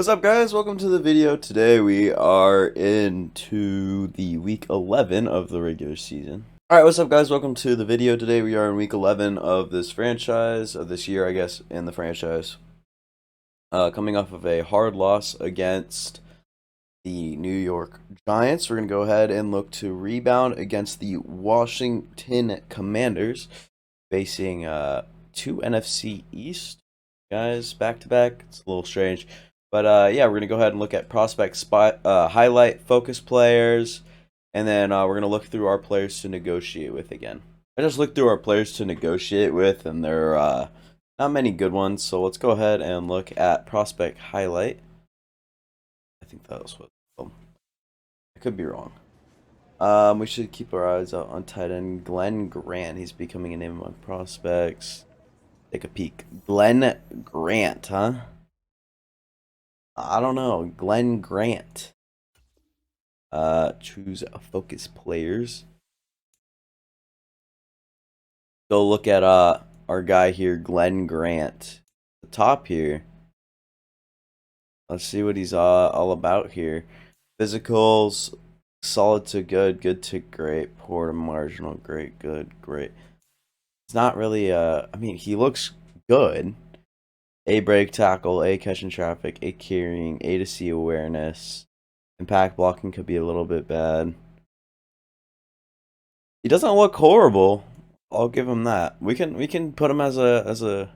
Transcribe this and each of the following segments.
What's up, guys? Welcome to the video. Today we are into the week 11 of the regular season. Alright, what's up, guys? Welcome to the video. Today we are in week 11 of this franchise, of this year, I guess, in the franchise. Coming off of a hard loss against the New York Giants. We're going to go ahead and look to rebound against the Washington Commanders, facing two NFC East guys back-to-back. It's a little strange. But yeah, we're going to go ahead and look at prospect spot, highlight, focus players, and then we're going to look through our players to negotiate with again. I just looked through our players to negotiate with, and there are not many good ones, so let's go ahead and look at prospect highlight. I think that was what I could be wrong. We should keep our eyes out on tight end Glenn Grant. He's becoming a name among prospects. Take a peek. Glenn Grant, huh? I don't know. Glenn Grant. Choose focus players. Go look at our guy here, Glenn Grant. The top here. Let's see what he's all about here. Physicals, solid to good, good to great, poor to marginal, great, good, great. It's not really I mean, he looks good. A break tackle, A catching traffic, A carrying, A to C awareness. Impact blocking could be a little bit bad. He doesn't look horrible. I'll give him that. We can put him as a as a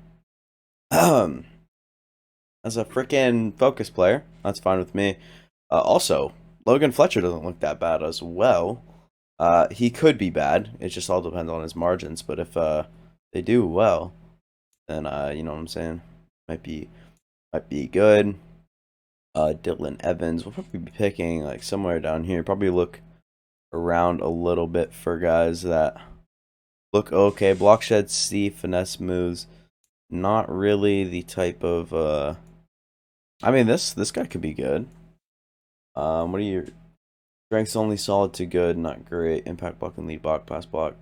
freaking focus player. That's fine with me. Also, Logan Fletcher doesn't look that bad as well. He could be bad. It just all depends on his margins. But if they do well, then you know what I'm saying. Might be good. Dylan Evans. We'll probably be picking like somewhere down here. Probably look around a little bit for guys that look okay. Block shed C, finesse moves. Not really the type of I mean this guy could be good. What are your strengths? Only solid to good, not great. Impact block and lead block, pass block.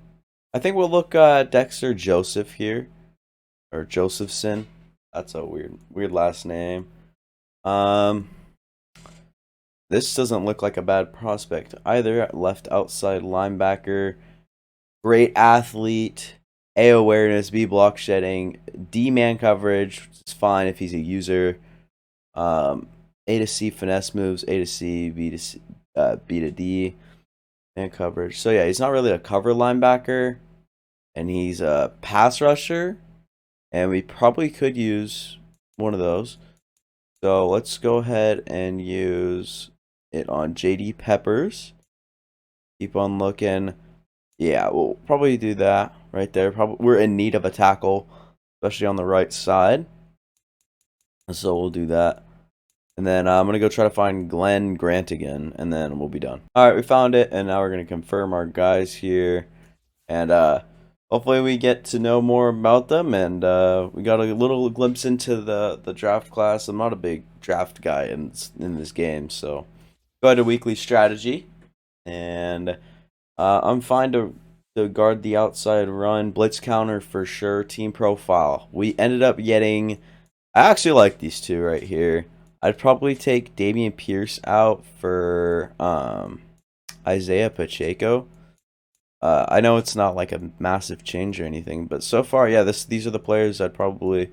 I think we'll look Dexter Joseph here. Or Josephson. That's a weird last name. This doesn't look like a bad prospect either. Left outside linebacker, great athlete, A awareness, B block shedding, D man coverage, which is fine if he's a user. A to C finesse moves, A to C, B to C, B to D, and coverage. So yeah, he's not really a cover linebacker, and he's a pass rusher. And we probably could use one of those. So let's go ahead and use it on JD Peppers. Keep on looking. Yeah, we'll probably do that right there. Probably we're in need of a tackle, especially on the right side. So we'll do that. And then I'm going to go try to find Glenn Grant again, and then we'll be done. All right, we found it, and now we're going to confirm our guys here. And hopefully we get to know more about them, and we got a little glimpse into the draft class. I'm not a big draft guy in this game, so go ahead to weekly strategy, and I'm fine to guard the outside run, blitz counter for sure, team profile. We ended up getting, I actually like these two right here. I'd probably take Dameon Pierce out for Isaiah Pacheco. I know it's not like a massive change or anything, but so far, yeah, these are the players I'd probably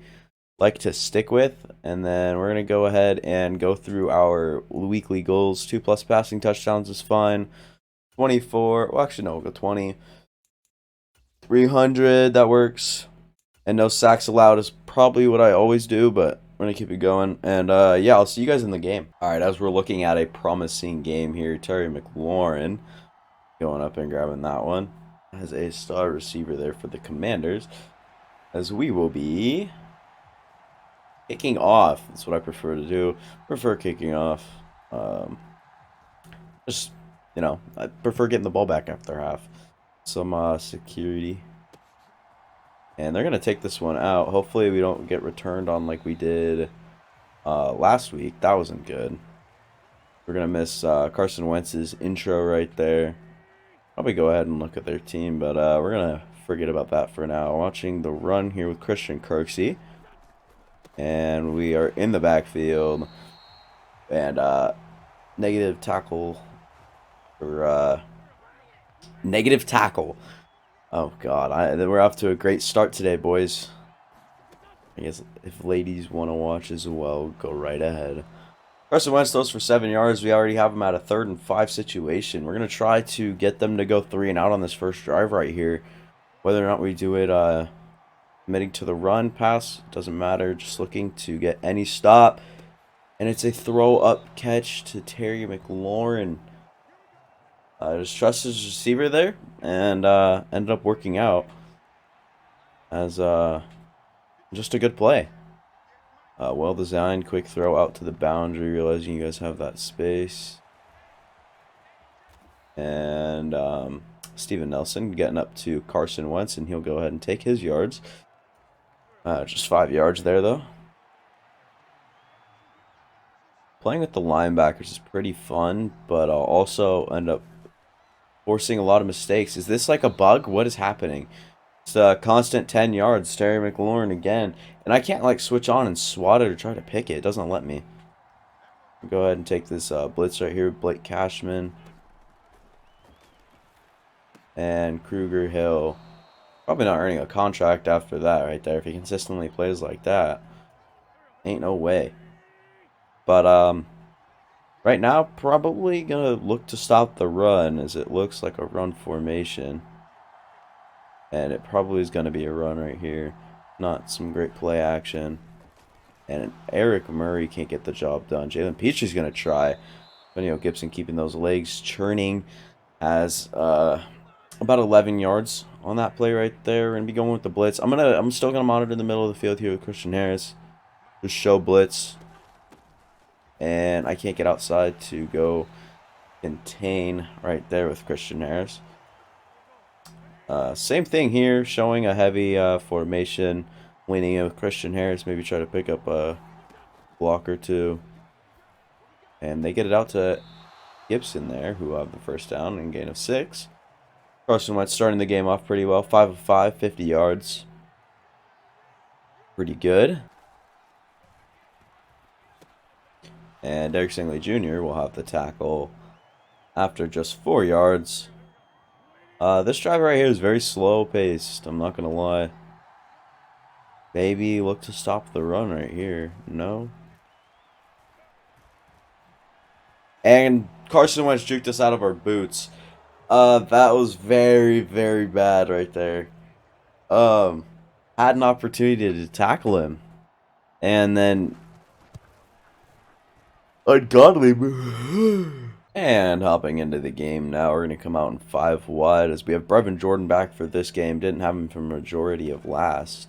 like to stick with. And then we're going to go ahead and go through our weekly goals. 2+ passing touchdowns is fine. 24, well, actually, no, we'll go 20. 300, that works. And no sacks allowed is probably what I always do, but we're going to keep it going. And yeah, I'll see you guys in the game. All right, as we're looking at a promising game here, Terry McLaurin going up and grabbing that one. Has a star receiver there for the Commanders. As we will be kicking off. That's what I prefer to do. Prefer kicking off. Just, you know, I prefer getting the ball back after half. Some security. And they're going to take this one out. Hopefully we don't get returned on like we did last week. That wasn't good. We're going to miss Carson Wentz's intro right there. Probably go ahead and look at their team, but we're going to forget about that for now. Watching the run here with Christian Kirksey. And we are in the backfield. And negative tackle or negative tackle. Oh God, we're off to a great start today, boys. I guess if ladies want to watch as well, go right ahead. Carson Wentz throws for 7 yards. We already have him at a 3rd and 5 situation. We're going to try to get them to go 3 and out on this first drive right here. Whether or not we do it committing to the run, pass, doesn't matter. Just looking to get any stop. And it's a throw up catch to Terry McLaurin. Just trust his receiver there and ended up working out as just a good play. Well designed, quick throw out to the boundary, realizing you guys have that space. And Steven Nelson getting up to Carson Wentz, and he'll go ahead and take his yards. Just 5 yards there, though. Playing with the linebackers is pretty fun, but I'll also end up forcing a lot of mistakes. Is this like a bug? What is happening? It's a constant 10 yards. Terry McLaurin again. And I can't like switch on and swat it or try to pick it. It doesn't let me. Go ahead and take this blitz right here. Blake Cashman. And Kruger Hill. Probably not earning a contract after that right there. If he consistently plays like that. Ain't no way. But right now, probably going to look to stop the run as it looks like a run formation. And it probably is going to be a run right here. Not some great play action. And Eric Murray can't get the job done. Jalen Petry's going to try. Antonio Gibson keeping those legs churning. Has about 11 yards on that play right there. We're going to be going with the blitz. I'm still going to monitor in the middle of the field here with Christian Harris. Just show blitz. And I can't get outside to go contain right there with Christian Harris. Same thing here, showing a heavy formation, leaning in with Christian Harris, maybe try to pick up a block or two. And they get it out to Gibson there, who have the first down and gain of 6. Carson Wentz starting the game off pretty well, 5 of 5, 50 yards. Pretty good. And Derek Stingley Jr. will have the tackle after just 4 yards. This drive right here is very slow paced, I'm not going to lie. Maybe look to stop the run right here. No. And Carson Wentz juked us out of our boots. That was very, very bad right there. Had an opportunity to tackle him. And then ungodly move. And hopping into the game now, we're going to come out in 5 wide as we have Brevin Jordan back for this game. Didn't have him for majority of last.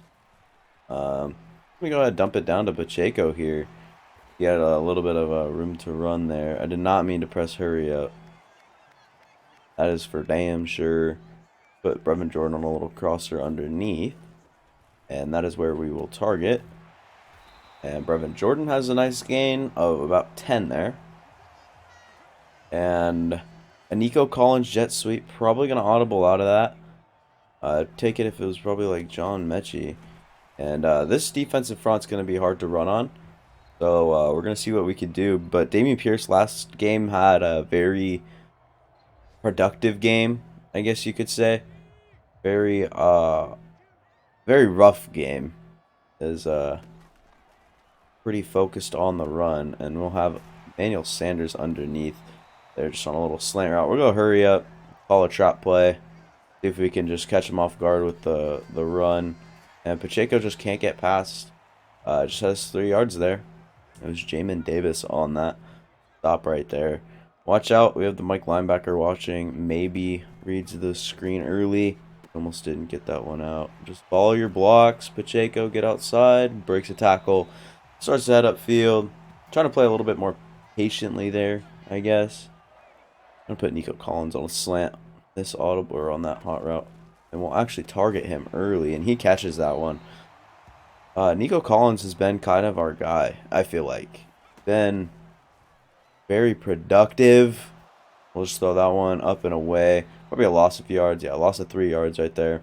We go ahead and dump it down to Pacheco here. He had a little bit of room to run there. I did not mean to press hurry up. That is for damn sure. Put Brevin Jordan on a little crosser underneath. And that is where we will target. And Brevin Jordan has a nice gain of about 10 there. And a Nico Collins jet sweep, probably going to audible out of that. Take it if it was probably like John Mechie. And this defensive front's going to be hard to run on. So we're going to see what we can do. But Dameon Pierce last game had a very productive game, I guess you could say. Very rough game. Is pretty focused on the run. And we'll have Emmanuel Sanders underneath. They're just on a little slant route. We're going to hurry up, call a trap play, see if we can just catch them off guard with the run. And Pacheco just can't get past. Just has 3 yards there. It was Jamin Davis on that stop right there. Watch out. We have the Mike linebacker watching. Maybe reads the screen early. Almost didn't get that one out. Just follow your blocks. Pacheco, get outside. Breaks a tackle. Starts to head upfield. Trying to play a little bit more patiently there, I guess. I'm going to put Nico Collins on a slant this audible or on that hot route. And we'll actually target him early. And he catches that one. Nico Collins has been kind of our guy, I feel like. Been very productive. We'll just throw that one up and away. Probably a loss of yards. Yeah, a loss of 3 yards right there.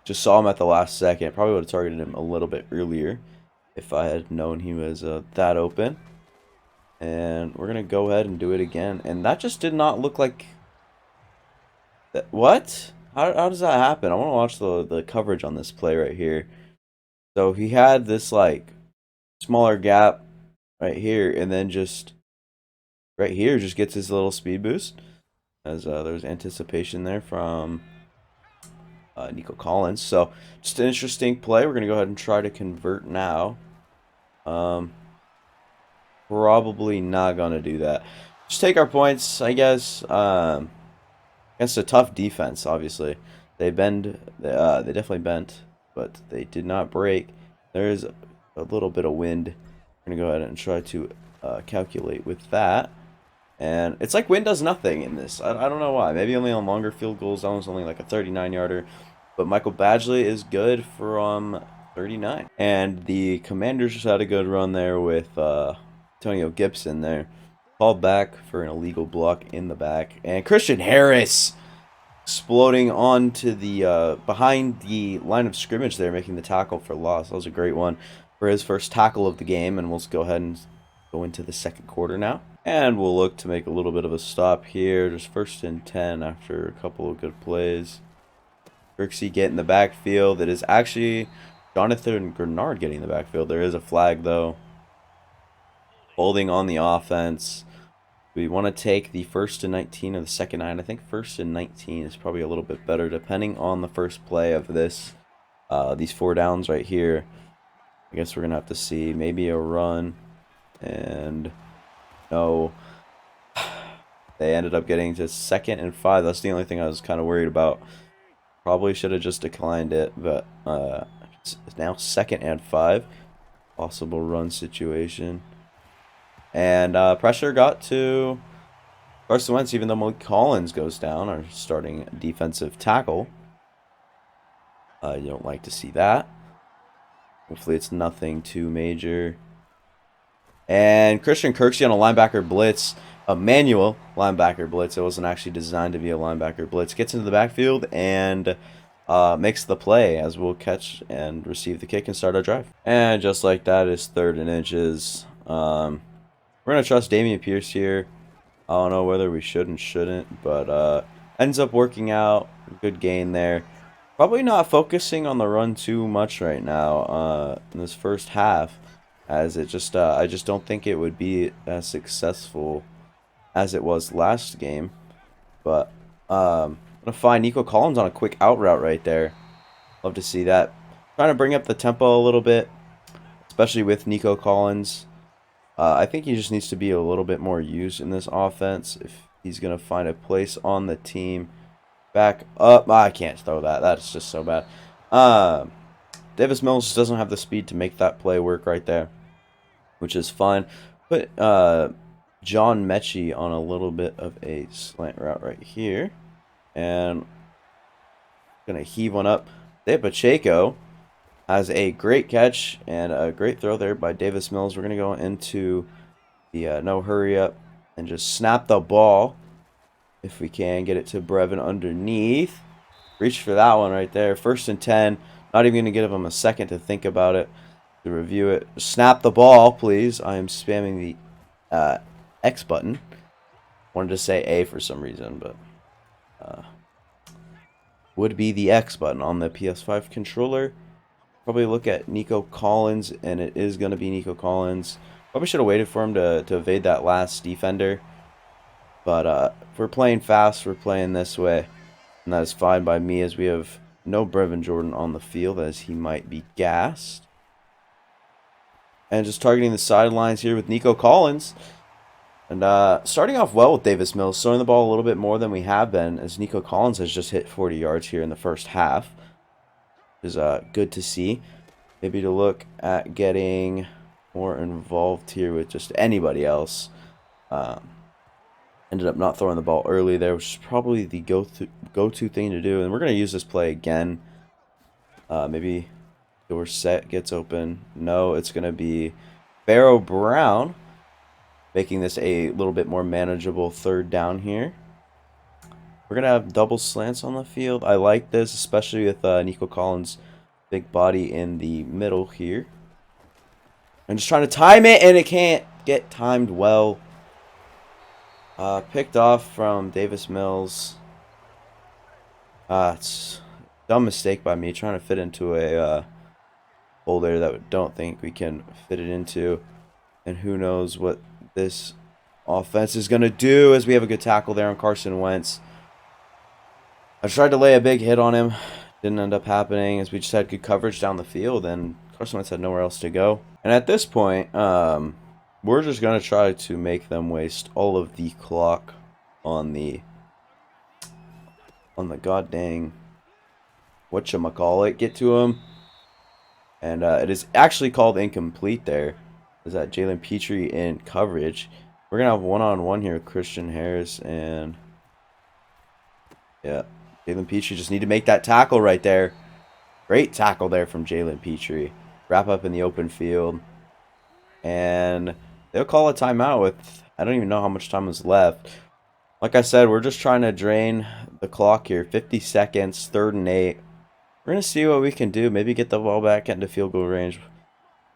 Just saw him at the last second. Probably would have targeted him a little bit earlier if I had known he was that open. And we're going to go ahead and do it again. And that just did not look like... What? How does that happen? I want to watch the coverage on this play right here. So he had this, like, smaller gap right here. And then just right here just gets his little speed boost. As there's anticipation there from Nico Collins. So just an interesting play. We're going to go ahead and try to convert now. Probably not going to do that. Just take our points, I guess. Against a tough defense, obviously. They definitely bent, but they did not break. There is a little bit of wind. We're going to go ahead and try to calculate with that. And it's like wind does nothing in this. I don't know why. Maybe only on longer field goals. That one's only like a 39-yarder. But Michael Badgley is good from 39. And the Commanders just had a good run there with Antonio Gibson there. Called back for an illegal block in the back. And Christian Harris exploding onto the behind the line of scrimmage there, making the tackle for loss. That was a great one for his first tackle of the game. And we'll just go ahead and go into the second quarter now. And we'll look to make a little bit of a stop here. Just 1st and 10 after a couple of good plays. Kirksey get in the backfield. It is actually Jonathan Grenard getting in the backfield. There is a flag, though. Holding on the offense. We want to take the 1st and 19 or the 2nd 9. I think 1st and 19 is probably a little bit better, depending on the first play of this. These 4 downs right here. I guess we're going to have to see maybe a run. And no. They ended up getting to 2nd and 5. That's the only thing I was kind of worried about. Probably should have just declined it, but it's now 2nd and 5. Possible run situation. And pressure got to Carson Wentz, even though Malik Collins goes down, our starting defensive tackle. You don't like to see that. Hopefully it's nothing too major. And Christian Kirksey on a linebacker blitz. A manual linebacker blitz. It wasn't actually designed to be a linebacker blitz. Gets into the backfield and makes the play as we'll catch and receive the kick and start our drive. And just like that is 3rd and inches. We're going to trust Dameon Pierce here. I don't know whether we should and shouldn't, but ends up working out. Good gain there. Probably not focusing on the run too much right now in this first half, as it just I just don't think it would be as successful as it was last game. But I'm going to find Nico Collins on a quick out route right there. Love to see that. Trying to bring up the tempo a little bit, especially with Nico Collins. I think he just needs to be a little bit more used in this offense if he's going to find a place on the team. Back up. I can't throw that. That's just so bad. Davis Mills just doesn't have the speed to make that play work right there, which is fine. Put John Mechie on a little bit of a slant route right here. And going to heave one up. Dave Pacheco has a great catch and a great throw there by Davis Mills. We're going to go into the no hurry up and just snap the ball if we can. Get it to Brevin underneath. Reach for that one right there. 1st and 10. Not even going to give him a second to think about it, to review it. Snap the ball, please. I am spamming the X button. Wanted to say A for some reason, but would be the X button on the PS5 controller. Probably look at Nico Collins, and it is going to be Nico Collins. Probably should have waited for him to evade that last defender. But if we're playing fast, we're playing this way. And that is fine by me, as we have no Brevin Jordan on the field, as he might be gassed. And just targeting the sidelines here with Nico Collins. And starting off well with Davis Mills, throwing the ball a little bit more than we have been, as Nico Collins has just hit 40 yards here in the first half. Is good to see. Maybe to look at getting more involved here with just anybody else. Ended up not throwing the ball early there, which is probably the go-to thing to do. And we're going to use this play again. Maybe Dorsett gets open. No, it's going to be Barrow Brown, making this a little bit more manageable 3rd down here. We're going to have double slants on the field. I like this, especially with Nico Collins' big body in the middle here. I'm just trying to time it, and it can't get timed well. Picked off from Davis Mills. It's a dumb mistake by me trying to fit into a hole there that we don't think we can fit it into. And who knows what this offense is going to do, as we have a good tackle there on Carson Wentz. I tried to lay a big hit on him. Didn't end up happening, as we just had good coverage down the field, and Carson Wentz had nowhere else to go. And at this point, we're just going to try to make them waste all of the clock on the god dang whatchamacallit, get to him. And it is actually called incomplete there. Is that Jalen Petrie in coverage? We're going to have one-on-one here with Christian Harris, and yeah, Jalen Petrie just need to make that tackle right there. Great tackle there from Jalen Petrie. Wrap up in the open field. And they'll call a timeout with, I don't even know how much time is left. Like I said, we're just trying to drain the clock here. 50 seconds, 3rd and 8. We're going to see what we can do. Maybe get the ball back into field goal range.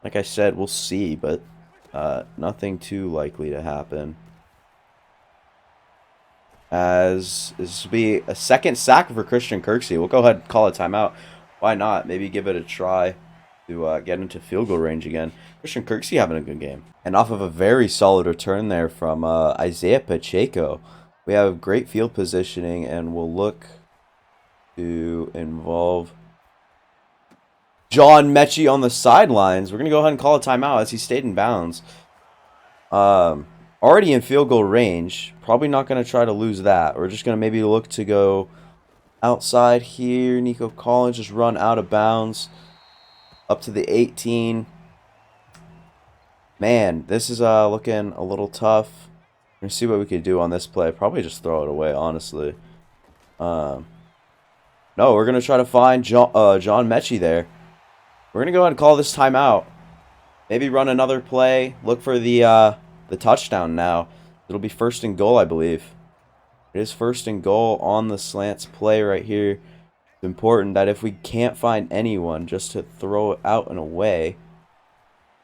Like I said, we'll see, but nothing too likely to happen. As this will be a second sack for Christian Kirksey. We'll go ahead and call a timeout. Why not? Maybe give it a try to get into field goal range again. Christian Kirksey having a good game. And off of a very solid return there from Isaiah Pacheco. We have great field positioning, and we'll look to involve John Mechie on the sidelines. We're going to go ahead and call a timeout as he stayed in bounds. Already in field goal range. Probably not going to try to lose that. We're just going to maybe look to go outside here. Nico Collins just run out of bounds up to the 18. Man, this is looking a little tough. We're going to see what we could do on this play. Probably just throw it away, honestly. No, we're going to try to find John Mechie there. We're going to go ahead and call this timeout. Maybe run another play. Look for the touchdown now. It'll be 1st and goal, I believe. It is 1st and goal on the slants play right here. It's important that if we can't find anyone, just to throw it out and away.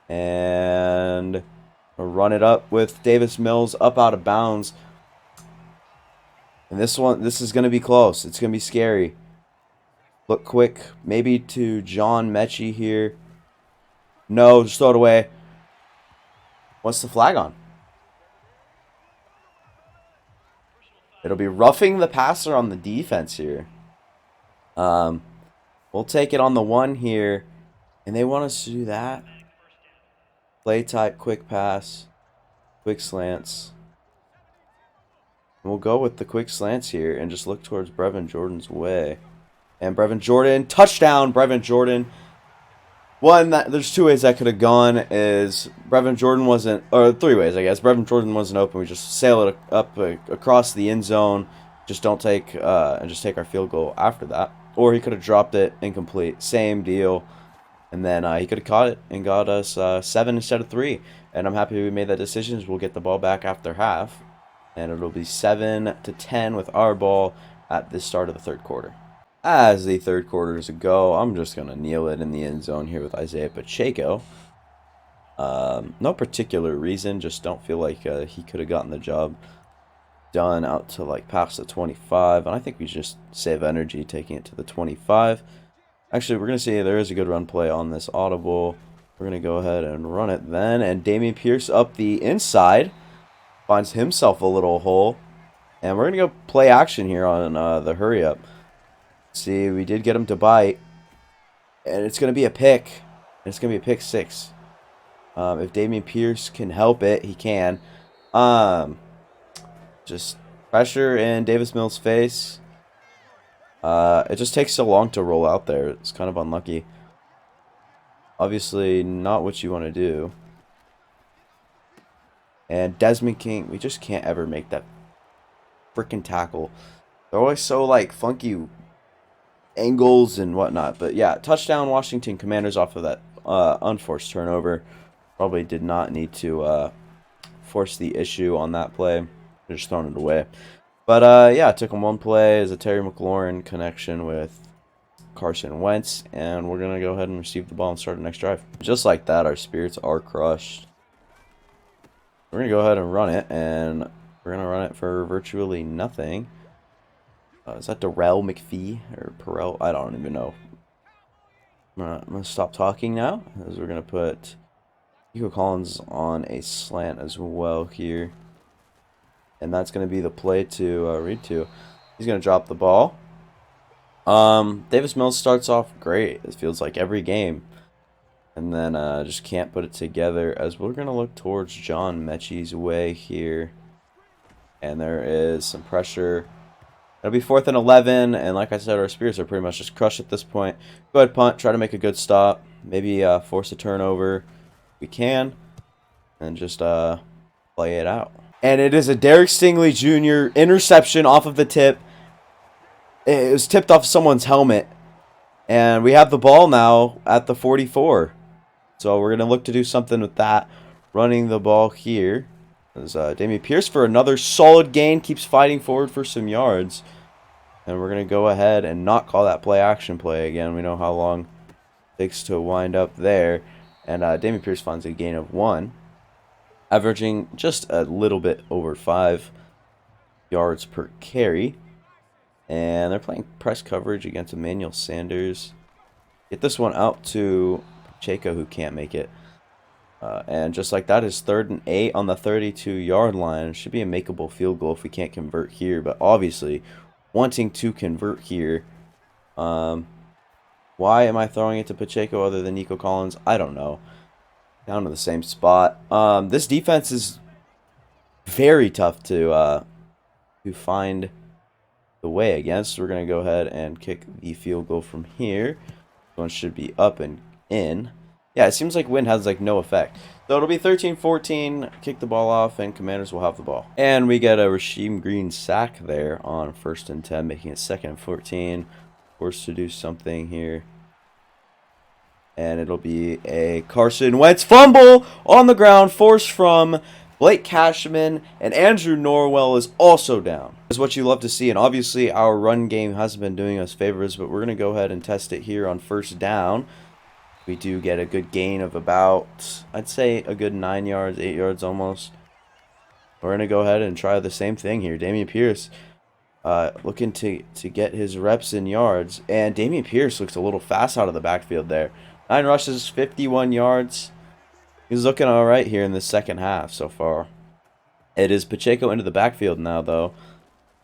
And run it up with Davis Mills up out of bounds. And this is going to be close. It's going to be scary. Look quick, maybe to John Mechie here. No, just throw it away. What's the flag on? It'll be roughing the passer on the defense here. We'll take it on the 1 here. And they want us to do that. Play type, quick pass, quick slants. And we'll go with the quick slants here and just look towards Brevin Jordan's way. And Brevin Jordan, touchdown, Brevin Jordan. There's 2 ways that could have gone. Is Brevin Jordan wasn't, or 3 ways, I guess. Brevin Jordan wasn't open. We just sail it up across the end zone. Just don't take, and just take our field goal after that. Or he could have dropped it incomplete. Same deal. And then he could have caught it and got us 7 instead of 3. And I'm happy we made that decision. We'll get the ball back after half. And it'll be 7-10 with our ball at the start of the 3rd quarter. As the 3rd quarter is a go, I'm just going to kneel it in the end zone here with Isaiah Pacheco. No particular reason, just don't feel like he could have gotten the job done out to like past the 25. And I think we just save energy taking it to the 25. Actually, we're going to see there is a good run play on this audible. We're going to go ahead and run it then. And Dameon Pierce up the inside finds himself a little hole. And we're going to go play action here on the hurry up. See, we did get him to bite. And it's going to be a pick. It's going to be a pick 6. If Dameon Pierce can help it, he can. Just pressure in Davis Mills' face. It just takes so long to roll out there. It's kind of unlucky. Obviously, not what you want to do. And Desmond King, we just can't ever make that freaking tackle. They're always so, like, funky angles and whatnot. But, yeah, touchdown Washington Commanders off of that unforced turnover. Probably did not need to force the issue on that play. They're just throwing it away. But, yeah, it took him one play as a Terry McLaurin connection with Carson Wentz, and we're going to go ahead and receive the ball and start the next drive. Just like that, our spirits are crushed. We're going to go ahead and run it, and we're going to run it for virtually nothing. Is that Darrell McPhee or Perrell? I don't even know. I'm going to stop talking now, as we're going to put Nico Collins on a slant as well here. And that's going to be the play to read to. He's going to drop the ball. Davis Mills starts off great. It feels like every game. And then just can't put it together, as we're going to look towards John Mechie's way here. And there is some pressure. It'll be 4th and 11, and like I said, our Spirits are pretty much just crushed at this point. Go ahead, punt, try to make a good stop. Maybe force a turnover. We can. And just play it out. And it is a Derek Stingley Jr. interception off of the tip. It was tipped off someone's helmet. And we have the ball now at the 44. So we're going to look to do something with that. Running the ball here. As Dameon Pierce for another solid gain. Keeps fighting forward for some yards. And we're going to go ahead and not call that play action play again. We know how long it takes to wind up there. And Dameon Pierce finds a gain of 1. Averaging just a little bit over 5 yards per carry. And they're playing press coverage against Emmanuel Sanders. Get this one out to Pacheco, who can't make it. And just like that is 3rd and 8 on the 32-yard line. Should be a makeable field goal if we can't convert here. But obviously, wanting to convert here. Why am I throwing it to Pacheco other than Nico Collins? I don't know. Down to the same spot. This defense is very tough to find the way against. We're going to go ahead and kick the field goal from here. One should be up and in. Yeah, it seems like wind has like no effect. So it'll be 13-14, kick the ball off, and Commanders will have the ball. And we get a Rasheem Green sack there on 1st and 10, making it 2nd and 14. Forced to do something here. And it'll be a Carson Wentz fumble on the ground, forced from Blake Cashman, and Andrew Norwell is also down. That's what you love to see, and obviously our run game hasn't been doing us favors, but we're going to go ahead and test it here on 1st down. We do get a good gain of about, I'd say, a good 9 yards, 8 yards almost. We're going to go ahead and try the same thing here. Dameon Pierce looking to get his reps in yards, and Dameon Pierce looks a little fast out of the backfield there. 9 rushes, 51 yards. He's looking all right here in the second half so far. It is Pacheco into the backfield now, though.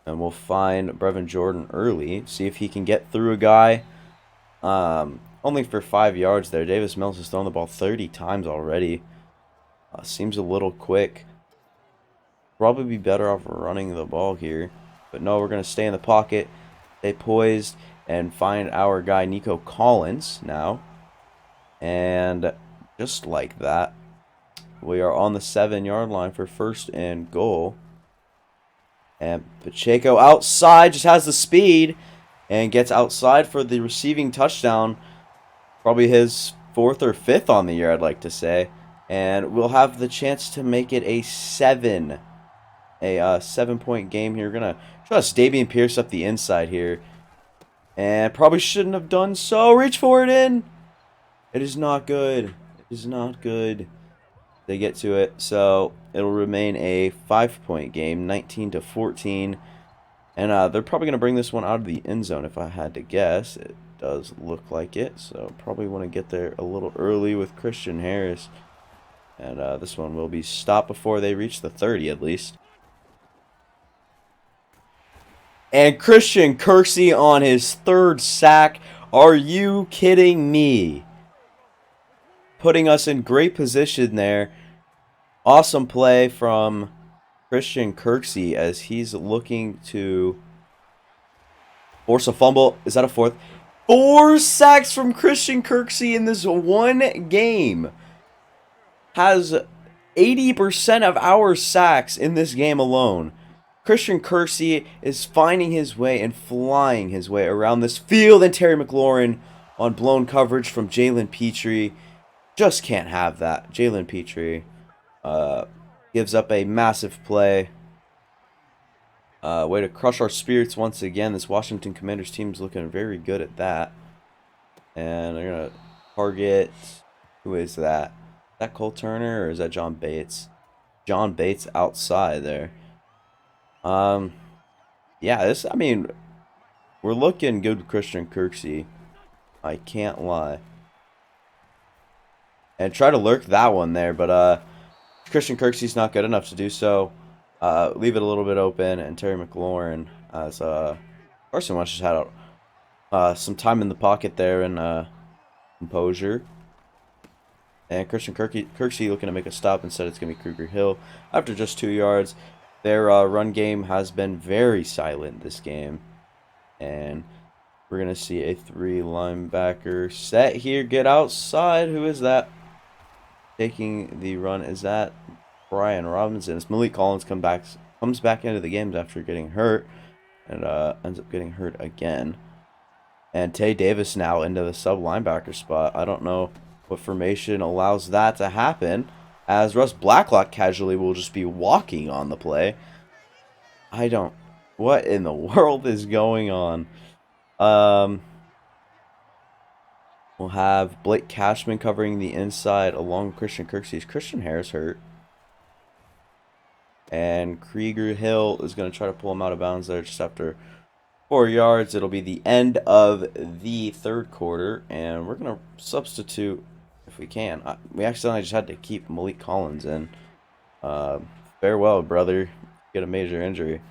And we'll find Brevin Jordan early. See if he can get through a guy. Only for 5 yards there. Davis Mills has thrown the ball 30 times already. Seems a little quick. Probably be better off running the ball here. But no, we're going to stay in the pocket. Stay poised and find our guy Nico Collins now. And just like that, we are on the 7-yard line for 1st and goal. And Pacheco outside, just has the speed and gets outside for the receiving touchdown. Probably his 4th or 5th on the year, I'd like to say. And we'll have the chance to make it a 7-point game here. We're going to trust Dameon Pierce up the inside here. And probably shouldn't have done so. Reach for it in. It is not good. It is not good. They get to it. So it'll remain a 5-point game, 19-14. And they're probably going to bring this one out of the end zone if I had to guess. It does look like it. So probably want to get there a little early with Christian Harris. And this one will be stopped before they reach the 30 at least. And Christian Kirksey on his 3rd sack. Are you kidding me? Putting us in great position there. Awesome play from Christian Kirksey as he's looking to force a fumble. Is that a 4th? 4 sacks from Christian Kirksey in this one game. Has 80% of our sacks in this game alone. Christian Kirksey is finding his way and flying his way around this field. And Terry McLaurin on blown coverage from Jalen Petrie. Just can't have that. Jalen Petrie gives up a massive play. Way to crush our spirits once again. This Washington Commanders team is looking very good at that. And they're going to target. Who is that? Is that Cole Turner or is that John Bates? John Bates outside there. Yeah, I mean, we're looking good with Christian Kirksey. I can't lie. And try to lurk that one there, but Christian Kirksey's not good enough to do so. Leave it a little bit open, and Terry McLaurin as Carson Wentz just had some time in the pocket there and composure. And Christian Kirksey looking to make a stop. Instead, it's going to be Kruger Hill after just 2 yards. Their run game has been very silent this game. And we're going to see a 3 linebacker set here. Get outside. Who is that? Taking the run. Is that Brian Robinson? It's Malik Collins comes back into the game after getting hurt. And ends up getting hurt again. And Tay Davis now into the sub linebacker spot. I don't know what formation allows that to happen, as Russ Blacklock casually will just be walking on the play. What in the world is going on? We'll have Blake Cashman covering the inside along with Christian Kirksey. Christian Harris hurt. And Kruger Hill is going to try to pull him out of bounds there just after 4 yards. It'll be the end of the third quarter, and we're going to substitute if we can. We accidentally just had to keep Malik Collins in. Farewell, brother. Get a major injury.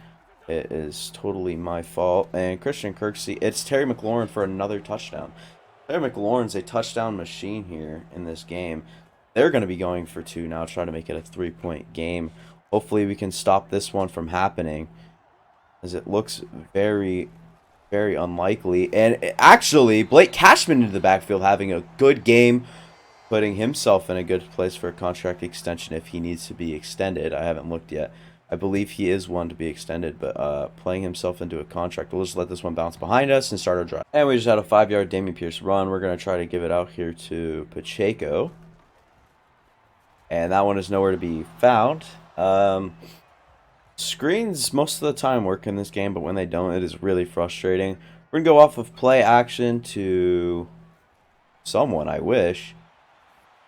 It is totally my fault. And Christian Kirksey, it's Terry McLaurin for another touchdown. Terry McLaurin's a touchdown machine here in this game. They're going to be going for 2 now, trying to make it a 3-point game. Hopefully we can stop this one from happening, as it looks very, very unlikely. And actually, Blake Cashman into the backfield having a good game, putting himself in a good place for a contract extension if he needs to be extended. I haven't looked yet. I believe he is one to be extended, but playing himself into a contract. We'll just let this one bounce behind us and start our drive. And we just had a 5-yard Dameon Pierce run. We're going to try to give it out here to Pacheco. And that one is nowhere to be found. Screens most of the time work in this game, but when they don't, it is really frustrating. We're going to go off of play action to someone, I wish.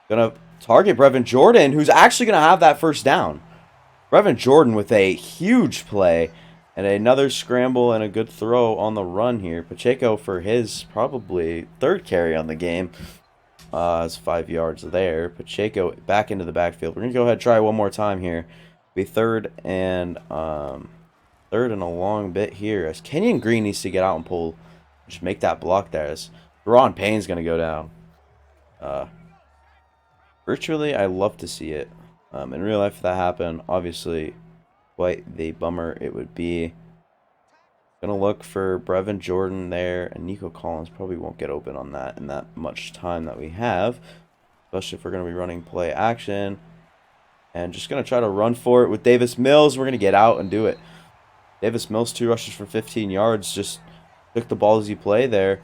Going to target Brevin Jordan, who's actually going to have that first down. Brevin Jordan with a huge play and another scramble and a good throw on the run here. Pacheco for his probably 3rd carry on the game. It's 5 yards there. Pacheco back into the backfield. We're going to go ahead and try one more time here. Be third and a long bit here, as Kenyon Green needs to get out and pull. Just make that block there, as Ron Payne's going to go down. Virtually, I love to see it. In real life, if that happened, obviously, quite the bummer it would be. Gonna look for Brevin Jordan there, and Nico Collins probably won't get open on that in that much time that we have, especially if we're gonna be running play action. And just gonna try to run for it with Davis Mills. We're gonna get out and do it. Davis Mills 2 rushes for 15 yards. Just took the ballsy play there,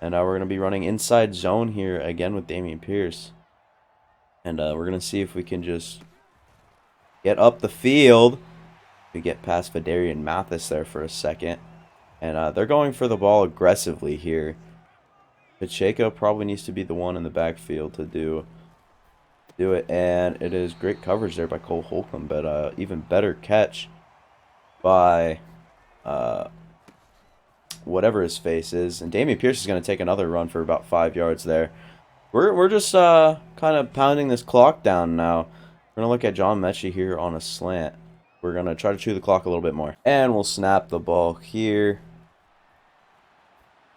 and we're gonna be running inside zone here again with Dameon Pierce. And we're going to see if we can just get up the field. We get past Fadarian Mathis there for a second. And they're going for the ball aggressively here. Pacheco probably needs to be the one in the backfield to do it. And it is great coverage there by Cole Holcomb. But even better catch by whatever his face is. And Dameon Pierce is going to take another run for about 5 yards there. We're just kind of pounding this clock down now. We're going to look at John Mechie here on a slant. We're going to try to chew the clock a little bit more. And we'll snap the ball here.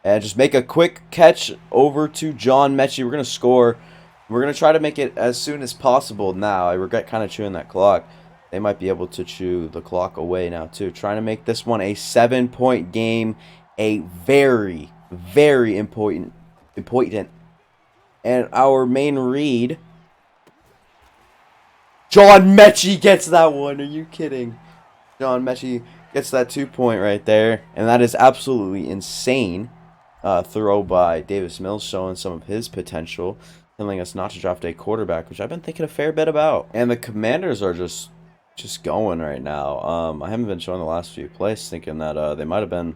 And just make a quick catch over to John Mechie. We're going to score. We're going to try to make it as soon as possible now. I regret kind of chewing that clock. They might be able to chew the clock away now too. Trying to make this one a 7-point game. A very, very important. And our main read, John Mechie gets that one. Are you kidding? John Mechie gets that 2-point right there. And that is absolutely insane. Throw by Davis Mills, showing some of his potential, telling us not to draft a quarterback, which I've been thinking a fair bit about. And the Commanders are just going right now. I haven't been showing the last few plays, thinking that they might have been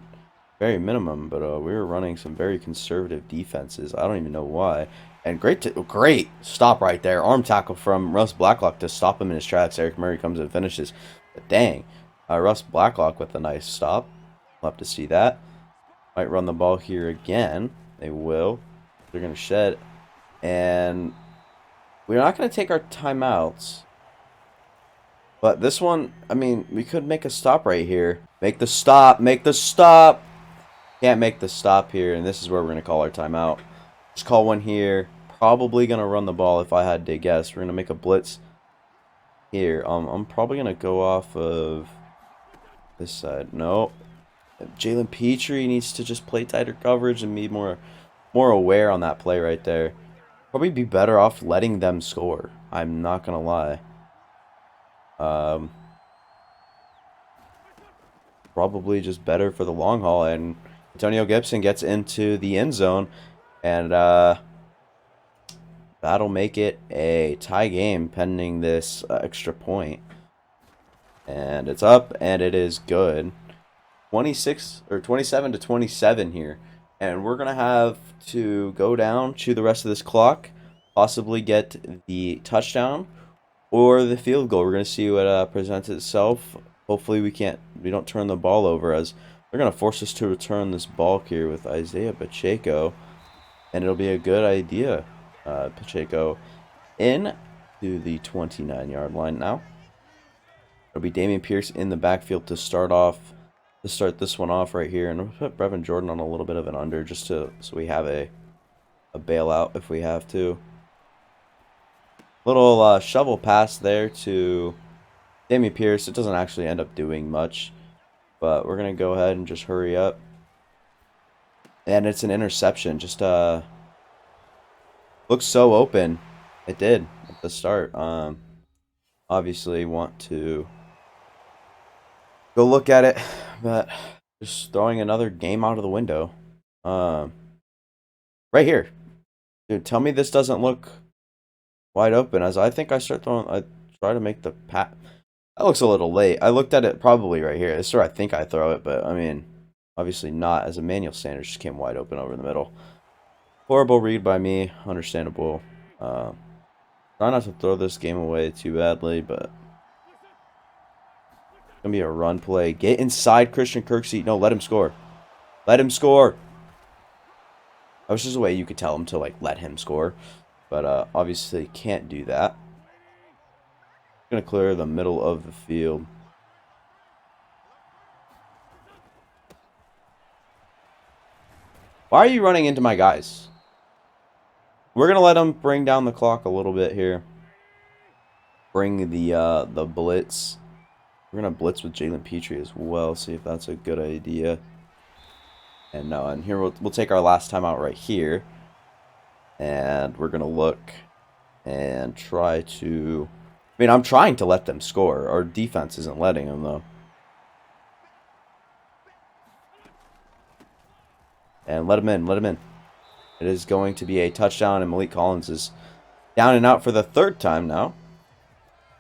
very minimum, but we were running some very conservative defenses. I don't even know why. And great stop right there. Arm tackle from Russ Blacklock to stop him in his tracks. Eric Murray comes and finishes. But dang, Russ Blacklock with a nice stop. We'll have to see that. Might run the ball here again. They will. They're going to shed. And we're not going to take our timeouts. But this one, I mean, we could make a stop right here. Make the stop. Make the stop. Can't make the stop here. And this is where we're going to call our timeout. Just call one here. Probably going to run the ball if I had to guess. We're going to make a blitz here. I'm probably going to go off of this side. No. Jalen Petrie needs to just play tighter coverage and be more aware on that play right there. Probably be better off letting them score. I'm not going to lie. Probably just better for the long haul. And Antonio Gibson gets into the end zone. And that'll make it a tie game pending this extra point. And it's up, and it is good. 26 or 27 to 27 here. And we're going to have to go down, chew the rest of this clock, possibly get the touchdown or the field goal. We're going to see what presents itself. Hopefully we don't turn the ball over, as they're going to force us to return this ball here with Isaiah Pacheco. And it'll be a good idea. Pacheco in to the 29-yard line now. It'll be Dameon Pierce in the backfield to start this one off right here. And we'll put Brevin Jordan on a little bit of an under just so we have a bailout if we have to. Little shovel pass there to Dameon Pierce. It doesn't actually end up doing much, but we're going to go ahead and just hurry up. And it's an interception. Just looks so open. It did at the start. Obviously want to go look at it, but just throwing another game out of the window. Right here. Dude, tell me this doesn't look wide open, as I think I try to make the pat. That looks a little late. I looked at it probably right here. This is where I think I throw it, but I mean, obviously not, as Emmanuel Sanders just came wide open over the middle. Horrible read by me. Understandable. Try not to throw this game away too badly, but it's going to be a run play. Get inside Christian Kirksey. No, let him score. Let him score. That was just a way you could tell him to, like, let him score. But obviously can't do that. Going to clear the middle of the field. Why are you running into my guys? We're going to let them bring down the clock a little bit here. Bring the blitz. We're going to blitz with Jalen Petrie as well. See if that's a good idea. And no, and here we'll take our last time out right here. And we're going to look and try to... I mean, I'm trying to let them score. Our defense isn't letting them, though. And let him in, let him in. It is going to be a touchdown, and Malik Collins is down and out for the third time now.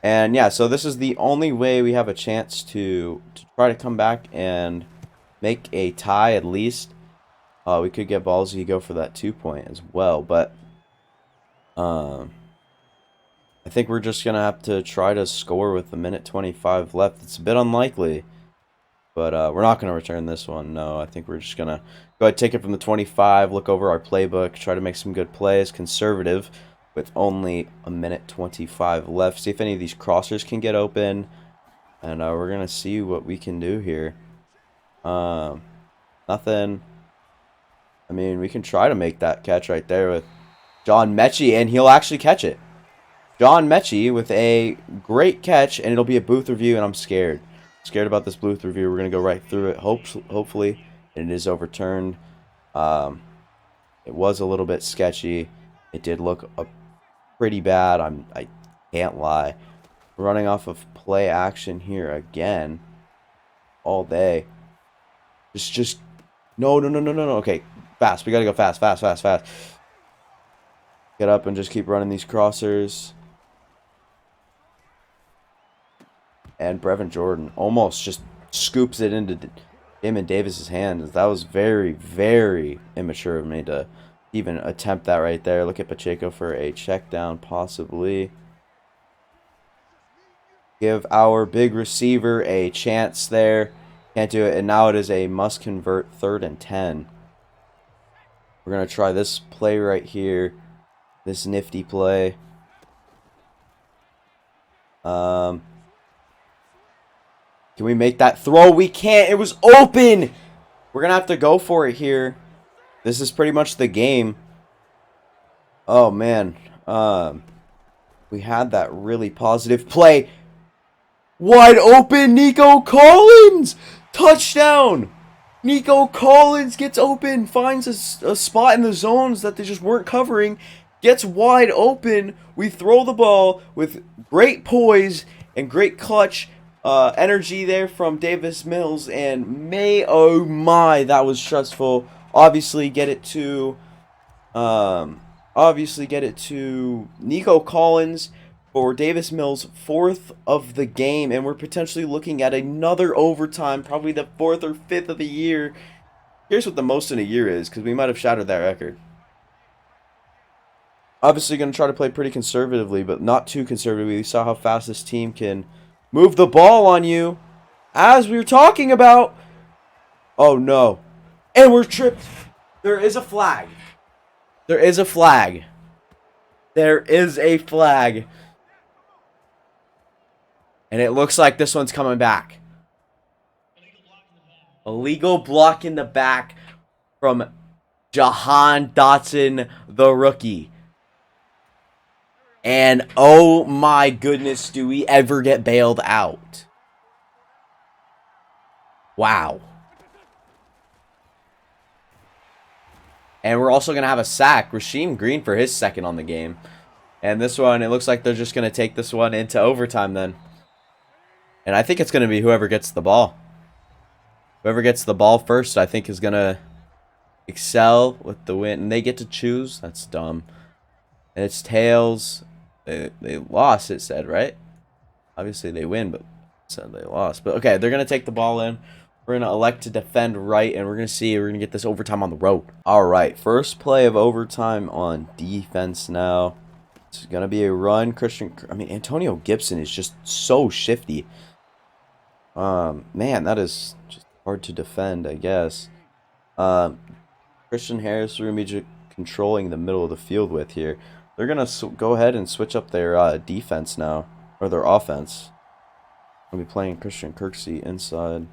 And yeah, so this is the only way we have a chance to try to come back and make a tie at least. We could get ballsy, go for that 2-point as well, but I think we're just going to have to try to score with a minute 25 left. It's a bit unlikely, but we're not going to return this one. No, I think we're just going to go ahead, take it from the 25, look over our playbook, try to make some good plays, conservative, with only a minute 25 left. See if any of these crossers can get open, and we're going to see what we can do here. Nothing. I mean, we can try to make that catch right there with John Mechie, and he'll actually catch it. John Mechie with a great catch, and it'll be a booth review, and I'm scared. Scared about this booth review. We're going to go right through it, hopefully, and it is overturned. It was a little bit sketchy. It did look pretty bad. I can't lie. Running off of play action here again all day. Just no. Okay, fast. We got to go fast. Get up and just keep running these crossers. And Brevin Jordan almost just scoops it into Damon Davis's hands. That was very, very immature of me to even attempt that right there. Look at Pacheco for a check down, possibly. Give our big receiver a chance there. Can't do it. And now it is a must convert 3rd and 10. We're going to try this play right here. This nifty play. Can we make that throw? We can't. It was open. We're going to have to go for it here. This is pretty much the game. Oh, man. We had that really positive play. Wide open, Nico Collins! Touchdown! Nico Collins gets open, finds a spot in the zones that they just weren't covering, gets wide open. We throw the ball with great poise and great clutch energy there from Davis Mills, and oh my, that was stressful. Obviously get it to Nico Collins for Davis Mills' 4th of the game, and we're potentially looking at another overtime, probably the 4th or 5th of the year. Here's what the most in a year is, because we might have shattered that record. Obviously going to try to play pretty conservatively, but not too conservatively. We saw how fast this team can move the ball on you, as we were talking about. Oh no. And we're tripped. There is a flag. There is a flag. There is a flag. And it looks like this one's coming back. Illegal block in the back from Jahan Dotson, the rookie. And oh my goodness, do we ever get bailed out? Wow. And we're also going to have a sack. Rasheem Green for his 2nd on the game. And this one, it looks like they're just going to take this one into overtime then. And I think it's going to be whoever gets the ball. Whoever gets the ball first, I think, is going to excel with the win. And they get to choose. That's dumb. And it's tails. They lost, it said, right? Obviously, they win, but it said they lost. But, okay, they're going to take the ball in. We're going to elect to defend right, and we're going to see. We're going to get this overtime on the road. All right, first play of overtime on defense now. It's going to be a run. Antonio Gibson is just so shifty. Man, that is just hard to defend, I guess. Christian Harris, we're going to be controlling the middle of the field with here. They're going to go ahead and switch up their defense now, or their offense. We'll be playing Christian Kirksey inside.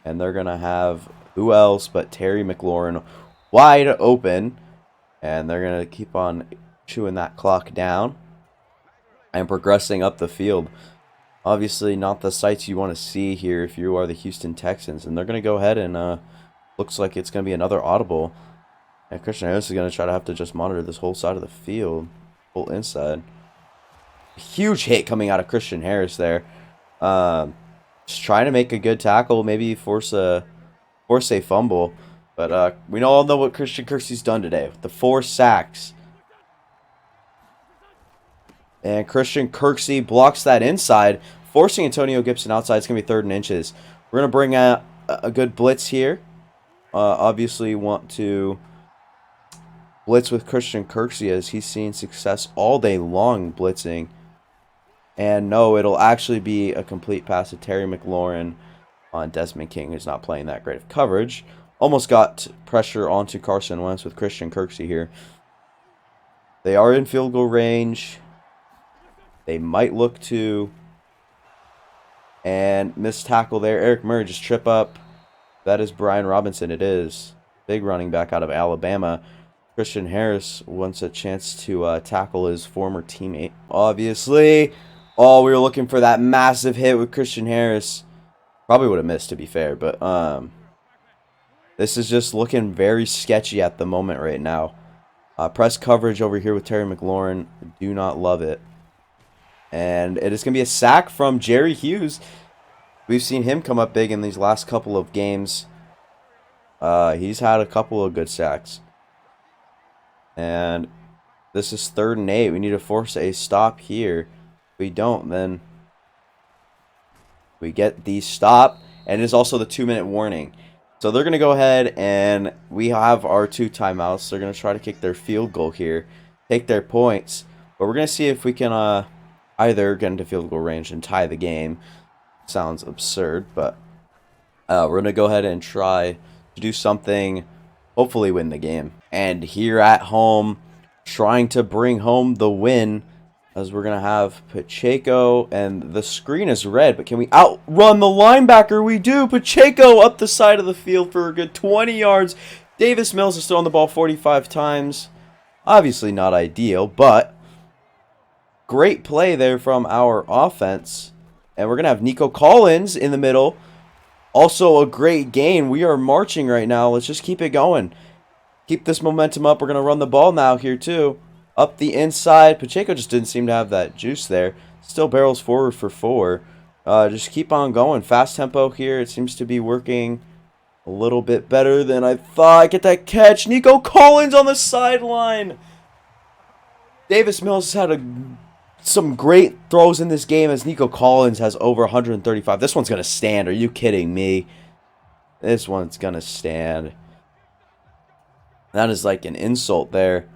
And they're going to have who else but Terry McLaurin wide open. And they're going to keep on chewing that clock down and progressing up the field. Obviously not the sights you want to see here if you are the Houston Texans. And they're going to go ahead and looks like it's going to be another audible. And Christian Harris is going to try to have to just monitor this whole side of the field. Whole inside. Huge hit coming out of Christian Harris there. Just trying to make a good tackle. Maybe force a fumble. But we all know what Christian Kirksey's done today. With the 4 sacks. And Christian Kirksey blocks that inside, forcing Antonio Gibson outside. It's going to be 3rd and inches. We're going to bring out a good blitz here. Obviously want to blitz with Christian Kirksey as he's seen success all day long blitzing. And no, it'll actually be a complete pass to Terry McLaurin on Desmond King, who's not playing that great of coverage. Almost got pressure onto Carson Wentz with Christian Kirksey here. They are in field goal range. They might look to. And missed tackle there. Eric Murray just trip up. That is Brian Robinson. It is. Big running back out of Alabama. Christian Harris wants a chance to tackle his former teammate. Obviously. Oh, we were looking for that massive hit with Christian Harris. Probably would have missed, to be fair. But this is just looking very sketchy at the moment right now. Press coverage over here with Terry McLaurin. Do not love it. And it is going to be a sack from Jerry Hughes. We've seen him come up big in these last couple of games. He's had a couple of good sacks. And this is 3rd and 8. We need to force a stop here. If we don't, then we get the stop. and it is also the 2-minute warning. So they're going to go ahead, and we have our 2 timeouts. They're going to try to kick their field goal here, take their points. But we're going to see if we can either get into field goal range and tie the game. Sounds absurd, but we're going to go ahead and try to do something, hopefully win the game. And here at home, trying to bring home the win, as we're going to have Pacheco, and the screen is red, but can we outrun the linebacker? We do. Pacheco up the side of the field for a good 20 yards. Davis Mills is still on the ball 45 times. Obviously not ideal, but great play there from our offense. And we're going to have Nico Collins in the middle. Also a great gain. We are marching right now. Let's just keep it going. Keep this momentum up. We're going to run the ball now here too. Up the inside. Pacheco just didn't seem to have that juice there. Still barrels forward for 4. Just keep on going. Fast tempo here. It seems to be working a little bit better than I thought. Get that catch. Nico Collins on the sideline. Davis Mills had some great throws in this game, as Nico Collins has over 135. This one's going to stand. Are you kidding me? This one's going to stand. That is like an insult there.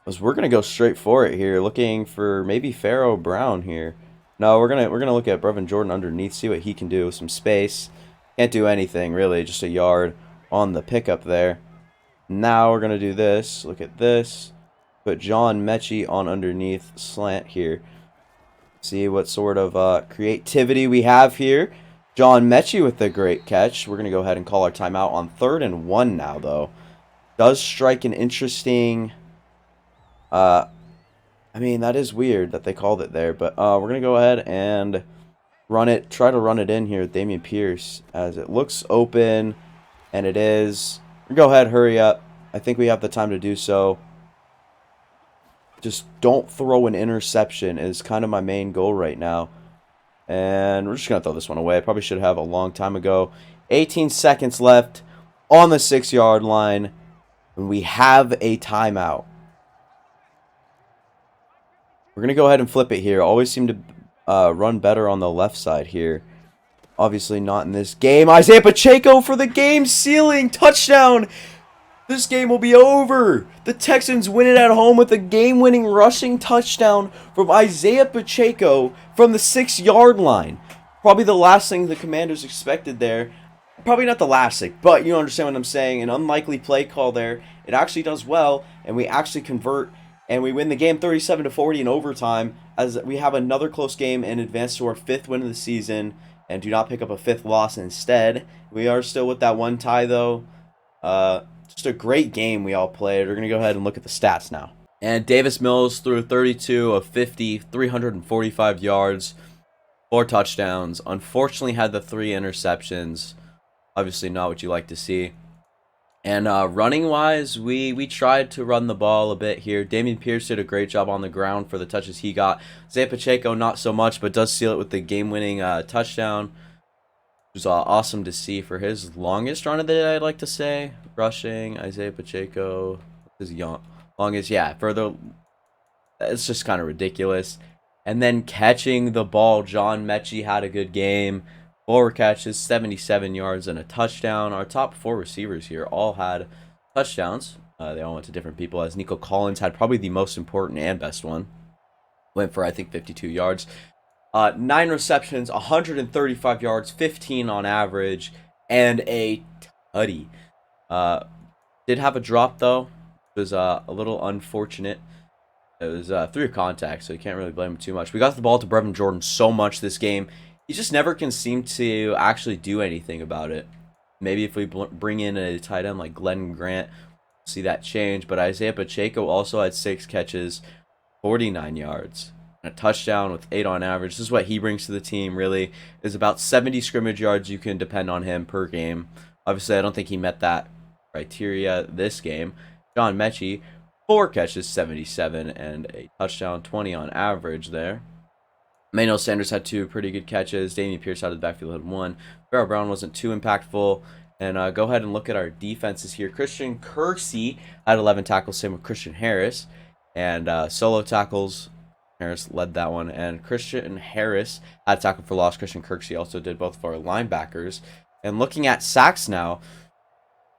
As we're going to go straight for it here, looking for maybe Pharaoh Brown here. No, we're gonna look at Brevin Jordan underneath, see what he can do. Some space. Can't do anything, really. Just a yard on the pickup there. Now we're going to do this. Look at this. Put John Mechie on underneath slant here. See what sort of creativity we have here. John Mechie with the great catch. We're going to go ahead and call our timeout on 3rd and 1 now, though. Does strike an interesting... I mean, that is weird that they called it there. But we're going to go ahead and run it. Try to run it in here with Damian Pierce, as it looks open. And it is. Go ahead, hurry up. I think we have the time to do so. Just don't throw an interception is kind of my main goal right now. And we're just going to throw this one away. I probably should have a long time ago. 18 seconds left on the 6-yard line. And we have a timeout. We're going to go ahead and flip it here. Always seem to run better on the left side here. Obviously not in this game. Isaiah Pacheco for the game-sealing touchdown. This game will be over. The Texans win it at home with a game-winning rushing touchdown from Isaiah Pacheco from the 6-yard line. Probably the last thing the Commanders expected there. Probably not the last thing, but you understand what I'm saying. An unlikely play call there. It actually does well, and we actually convert, and we win the game 37-40 in overtime, as we have another close game and advance to our 5th win of the season, and do not pick up a 5th loss instead. We are still with that 1 tie, though. Just a great game we all played. We're going to go ahead and look at the stats now. And Davis Mills threw 32 of 50, 345 yards, 4 touchdowns. Unfortunately had the 3 interceptions. Obviously not what you like to see. And running-wise, we tried to run the ball a bit here. Damian Pierce did a great job on the ground for the touches he got. Isaiah Pacheco, not so much, but does seal it with the game-winning touchdown. It was awesome to see for his longest run of the day, I'd like to say. Rushing, Isaiah Pacheco, his longest, yeah, further. It's just kind of ridiculous. And then catching the ball, John Mechie had a good game. 4 catches, 77 yards, and a touchdown. Our top 4 receivers here all had touchdowns. They all went to different people, as Nico Collins had probably the most important and best one. Went for, I think, 52 yards. 9 receptions, 135 yards, 15 on average, and a tutty. Did have a drop, though. It was a little unfortunate. It was through contact, so you can't really blame him too much. We got the ball to Brevin Jordan so much this game. He just never can seem to actually do anything about it. Maybe if we bring in a tight end like Glenn Grant, we'll see that change. But Isaiah Pacheco also had 6 catches, 49 yards. A touchdown with 8 on average. This is what he brings to the team, really. Is about 70 scrimmage yards you can depend on him per game. Obviously, I don't think he met that criteria this game. John Mechie, 4 catches, 77, and a touchdown, 20 on average there. Emmanuel Sanders had 2 pretty good catches. Damian Pierce out of the backfield had 1. Pharaoh Brown wasn't too impactful. And go ahead and look at our defenses here. Christian Kersey had 11 tackles, same with Christian Harris. And solo tackles, Harris led that one, and Christian Harris had tackle for loss. Christian Kirksey also did both of our linebackers. And looking at sacks now,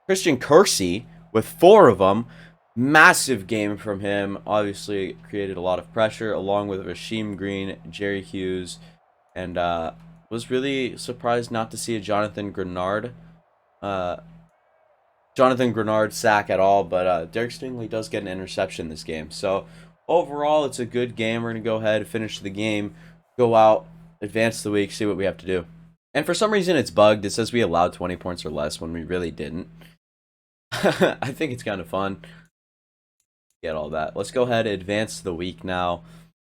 Christian Kirksey with 4 of them. Massive game from him. Obviously created a lot of pressure, along with Rasheem Green, Jerry Hughes, and was really surprised not to see a uh, Jonathan Grenard sack at all. But Derek Stingley does get an interception this game. So overall, it's a good game. We're gonna go ahead, finish the game, go out, advance the week, see what we have to do. And for some reason, it's bugged. It says we allowed 20 points or less when we really didn't. I think it's kind of fun. Get all that. Let's go ahead and advance the week now,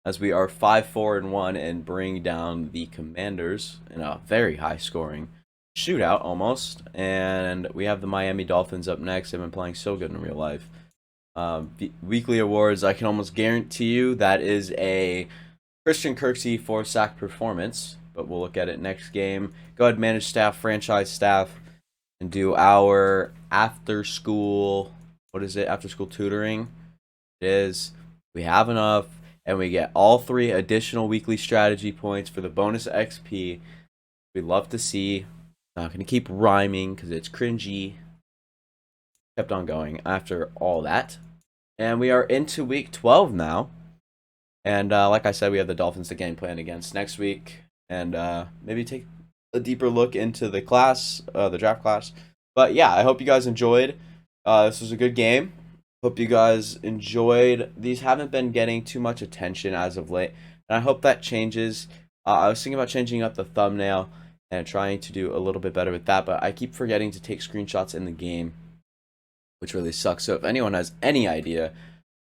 as we are 5-4-1 and bring down the Commanders in a very high scoring shootout almost. And we have the Miami Dolphins up next. They've been playing so good in real life. Weekly awards, I can almost guarantee you that is a Christian Kirksey 4-sack performance, but we'll look at it next game. Go ahead, manage staff, franchise staff, and do our after school, after school tutoring. It is, we have enough, and we get all 3 additional weekly strategy points for the bonus XP. We'd love to see. Not going to keep rhyming because it's cringy. Kept on going after all that. And we are into week 12 now. And like I said, we have the Dolphins to game plan against next week. And maybe take a deeper look into the class, the draft class. But yeah, I hope you guys enjoyed. This was a good game. Hope you guys enjoyed. These haven't been getting too much attention as of late, and I hope that changes. I was thinking about changing up the thumbnail and trying to do a little bit better with that, but I keep forgetting to take screenshots in the game, which really sucks. So if anyone has any idea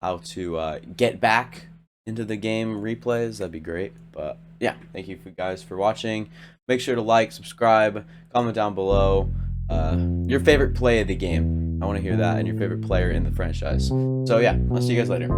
how to get back into the game replays, that'd be great. But yeah, thank you guys for watching. Make sure to like, subscribe, comment down below your favorite play of the game. I want to hear that, and your favorite player in the franchise. So yeah, I'll see you guys later.